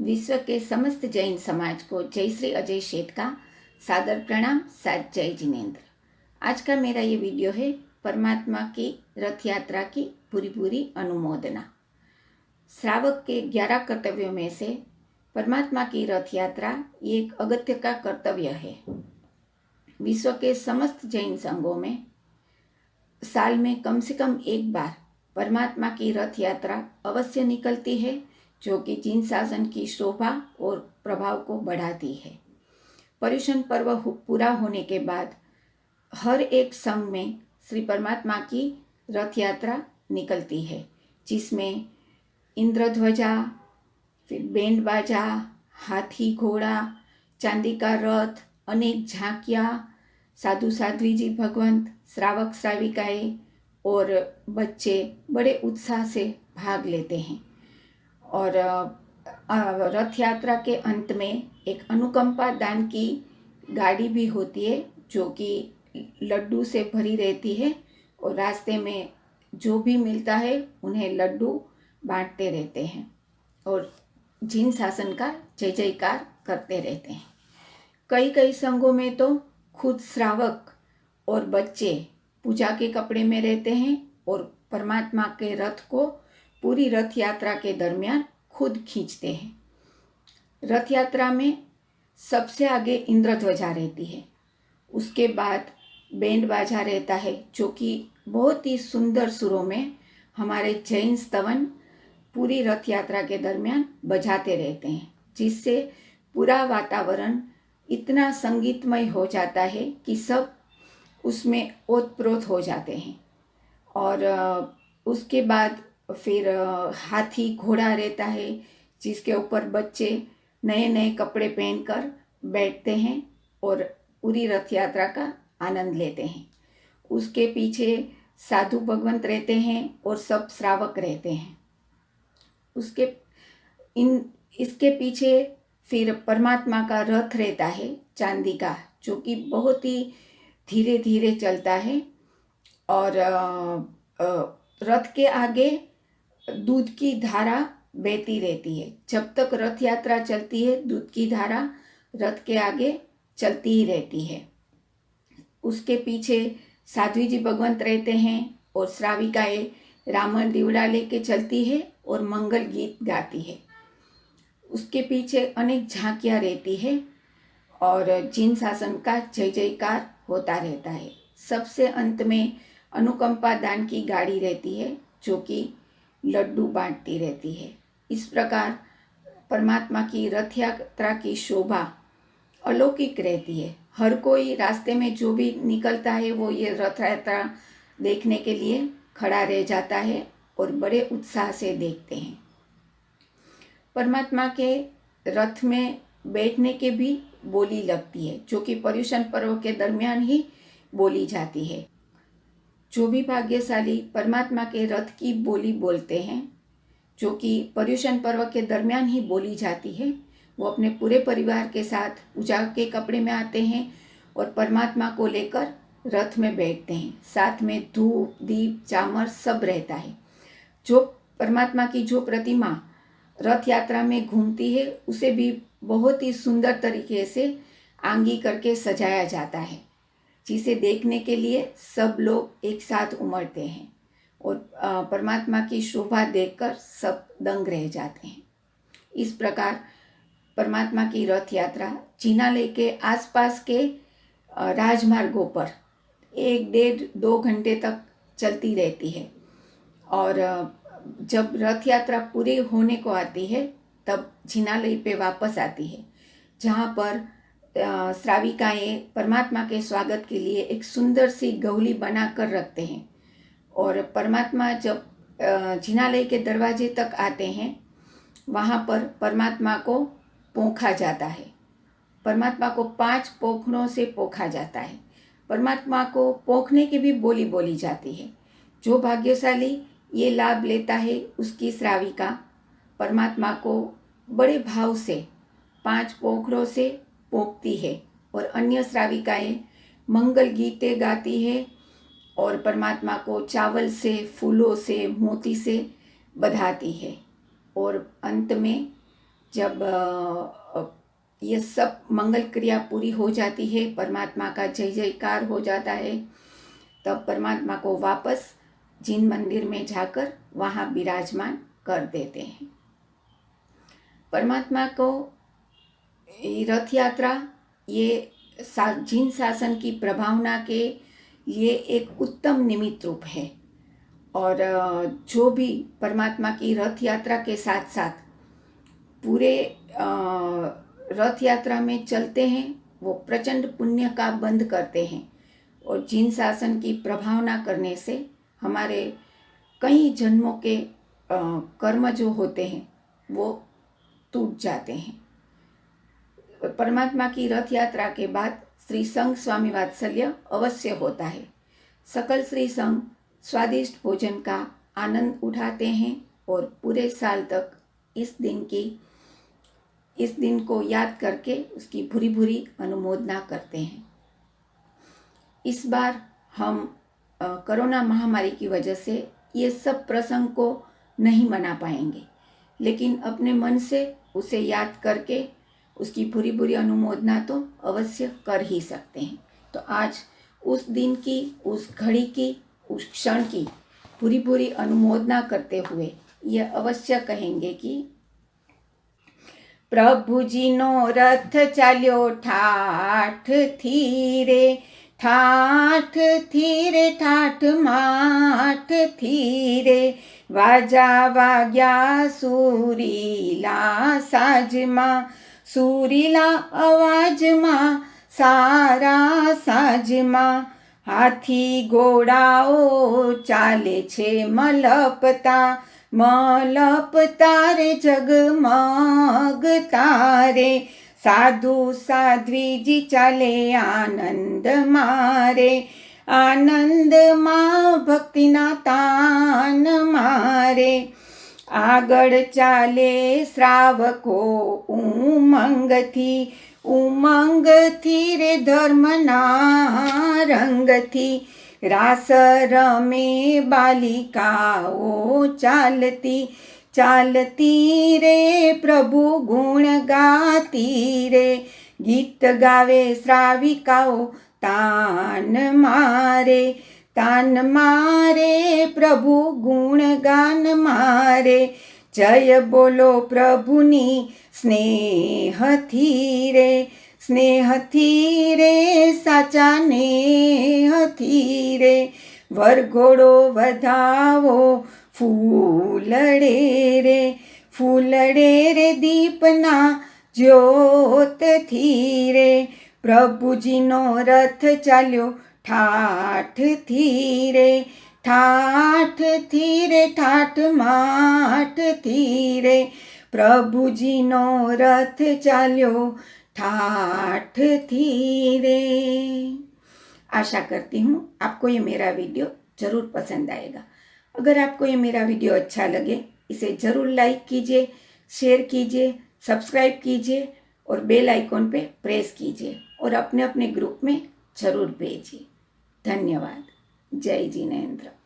विश्व के समस्त जैन समाज को जय श्री अजय शेठ का सादर प्रणाम। साथ जय जिनेन्द्र। आज का मेरा ये वीडियो है परमात्मा की रथ यात्रा की पूरी अनुमोदना। श्रावक के 11 कर्तव्यों में से परमात्मा की रथ यात्रा ये एक अगत्य का कर्तव्य है। विश्व के समस्त जैन संघों में साल में कम से कम एक बार परमात्मा की रथ यात्रा अवश्य निकलती है, जो कि जिन शासन की शोभा और प्रभाव को बढ़ाती है। पर्युषण पर्व पूरा होने के बाद हर एक संघ में श्री परमात्मा की रथ यात्रा निकलती है, जिसमें इंद्रध्वजा, फिर बैंड बाजा, हाथी घोड़ा, चांदी का रथ, अनेक झांकियाँ, साधु साध्वी जी भगवंत, श्रावक श्राविकाएँ और बच्चे बड़े उत्साह से भाग लेते हैं। और रथ यात्रा के अंत में एक अनुकंपा दान की गाड़ी भी होती है, जो कि लड्डू से भरी रहती है और रास्ते में जो भी मिलता है उन्हें लड्डू बांटते रहते हैं और जिन शासन का जय जयकार करते रहते हैं। कई संघों में तो खुद श्रावक और बच्चे पूजा के कपड़े में रहते हैं और परमात्मा के रथ को पूरी रथ यात्रा के दरमियान खुद खींचते हैं। रथ यात्रा में सबसे आगे इंद्रध्वजा रहती है, उसके बाद बैंड बाजा रहता है, जो कि बहुत ही सुंदर सुरों में हमारे जैन स्तवन पूरी रथ यात्रा के दरमियान बजाते रहते हैं, जिससे पूरा वातावरण इतना संगीतमय हो जाता है कि सब उसमें ओतप्रोत हो जाते हैं। और उसके बाद फिर हाथी घोड़ा रहता है, जिसके ऊपर बच्चे नए नए कपड़े पहनकर बैठते हैं और पूरी रथ यात्रा का आनंद लेते हैं। उसके पीछे साधु भगवंत रहते हैं और सब श्रावक रहते हैं। इसके पीछे फिर परमात्मा का रथ रहता है चांदी का, जो कि बहुत ही धीरे धीरे चलता है। और रथ के आगे दूध की धारा बहती रहती है। जब तक रथ यात्रा चलती है, दूध की धारा रथ के आगे चलती ही रहती है। उसके पीछे साध्वी जी भगवंत रहते हैं और श्राविकाएँ रामन दीवड़ा लेके चलती है और मंगल गीत गाती है। उसके पीछे अनेक झांकियाँ रहती है और जिन शासन का जय जयकार होता रहता है। सबसे अंत में अनुकंपा दान की गाड़ी रहती है, जो कि लड्डू बांटती रहती है। इस प्रकार परमात्मा की रथ यात्रा की शोभा अलौकिक रहती है। हर कोई रास्ते में जो भी निकलता है वो ये रथ यात्रा देखने के लिए खड़ा रह जाता है और बड़े उत्साह से देखते हैं। परमात्मा के रथ में बैठने के भी बोली लगती है, जो कि पर्युषण पर्व के दरमियान ही बोली जाती है। जो भी भाग्यशाली परमात्मा के रथ की बोली बोलते हैं, जो कि पर्युषण पर्व के दरमियान ही बोली जाती है, वो अपने पूरे परिवार के साथ पूजा के कपड़े में आते हैं और परमात्मा को लेकर रथ में बैठते हैं। साथ में धूप दीप चामर सब रहता है। जो परमात्मा की जो प्रतिमा रथ यात्रा में घूमती है, उसे भी बहुत ही सुंदर तरीके से आंगी करके सजाया जाता है, जिसे देखने के लिए सब लोग एक साथ उमड़ते हैं और परमात्मा की शोभा देखकर सब दंग रह जाते हैं। इस प्रकार परमात्मा की रथ यात्रा जिनालय के आसपास के राजमार्गों पर 1-1.5-2 घंटे तक चलती रहती है। और जब रथ यात्रा पूरी होने को आती है, तब जिनालय पे वापस आती है, जहाँ पर श्राविकाएँ परमात्मा के स्वागत के लिए एक सुंदर सी गौली बना कर रखते हैं। और परमात्मा जब जिनालय के दरवाजे तक आते हैं, वहाँ पर परमात्मा को पोंखा जाता है। परमात्मा को 5 पोखड़ों से पोंखा जाता है। परमात्मा को पोंखने की भी बोली बोली जाती है। जो भाग्यशाली ये लाभ लेता है, उसकी श्राविका परमात्मा को बड़े भाव से 5 पोखड़ों से पोंखती है और अन्य श्राविकाएँ मंगल गीतें गाती है और परमात्मा को चावल से, फूलों से, मोती से बधाती है। और अंत में जब ये सब मंगल क्रिया पूरी हो जाती है, परमात्मा का जय जयकार हो जाता है, तब परमात्मा को वापस जिन मंदिर में जाकर वहाँ विराजमान कर देते हैं। परमात्मा को रथ यात्रा ये जिन शासन की प्रभावना के लिए एक उत्तम निमित्त रूप है। और जो भी परमात्मा की रथ यात्रा के साथ साथ पूरे रथ यात्रा में चलते हैं, वो प्रचंड पुण्य का बंध करते हैं। और जिन शासन की प्रभावना करने से हमारे कई जन्मों के कर्म जो होते हैं वो टूट जाते हैं। परमात्मा की रथ यात्रा के बाद श्री संघ स्वामी वात्सल्य अवश्य होता है। सकल श्री संघ स्वादिष्ट भोजन का आनंद उठाते हैं और पूरे साल तक इस दिन को याद करके उसकी भूरी भूरी अनुमोदना करते हैं। इस बार हम कोरोना महामारी की वजह से ये सब प्रसंग को नहीं मना पाएंगे, लेकिन अपने मन से उसे याद करके उसकी भूरी भूरी अनुमोदना तो अवश्य कर ही सकते हैं। तो आज उस दिन की, उस घड़ी की, उस क्षण की पूरी पूरी अनुमोदना करते हुए यह अवश्य कहेंगे कि प्रभुजीनो रथ चाल्यो ठाठ थी रे, ठाठ थी रे, ठाठ माठ थी रे, वाजा वाग्या सुरीला साजमा, सुरीला अवाजમાં સારા સાજમાં, હાથી ઘોડાઓ ચાલે છે મલપતા, મલપતા રે જગમગ તારે, સાધુ સાધ્વીજી ચાલે આનંદ મારે, આનંદમાં ભક્તિના તાન મારે, આગળ ચાલે શ્રાવકો ઉમંગથી, ઉમંગથી રે ધર્મના રંગથી, રાસ રમે બાલિકાઓ ચાલતી, ચાલતી રે પ્રભુ ગુણ ગાતી રે, ગીત ગાવે શ્રાવિકાઓ તાન મારે, તાન મારે પ્રભુ ગુણગાન મારે, જય બોલો પ્રભુની સ્નેહથી રે, સ્નેહથી રે સાચા નેહથી રે, વરઘોડો વધાવો ફૂલડે રે, ફૂલડે રે દીપના જ્યોતથી રે, પ્રભુજીનો રથ ચાલ્યો ઠાઠથી રે, ઠાઠથી રે, ઠાઠ માઠથી રે, प्रभुजीनो रथ चाल्यो ठाठથી रे। आशा करती हूँ आपको ये मेरा वीडियो ज़रूर पसंद आएगा। अगर आपको ये मेरा वीडियो अच्छा लगे इसे ज़रूर लाइक कीजिए, शेयर कीजिए, सब्सक्राइब कीजिए और बेल आइकॉन पे प्रेस कीजिए और अपने अपने ग्रुप में ज़रूर भेजिए। धन्यवाद। जय जिनेंद्र।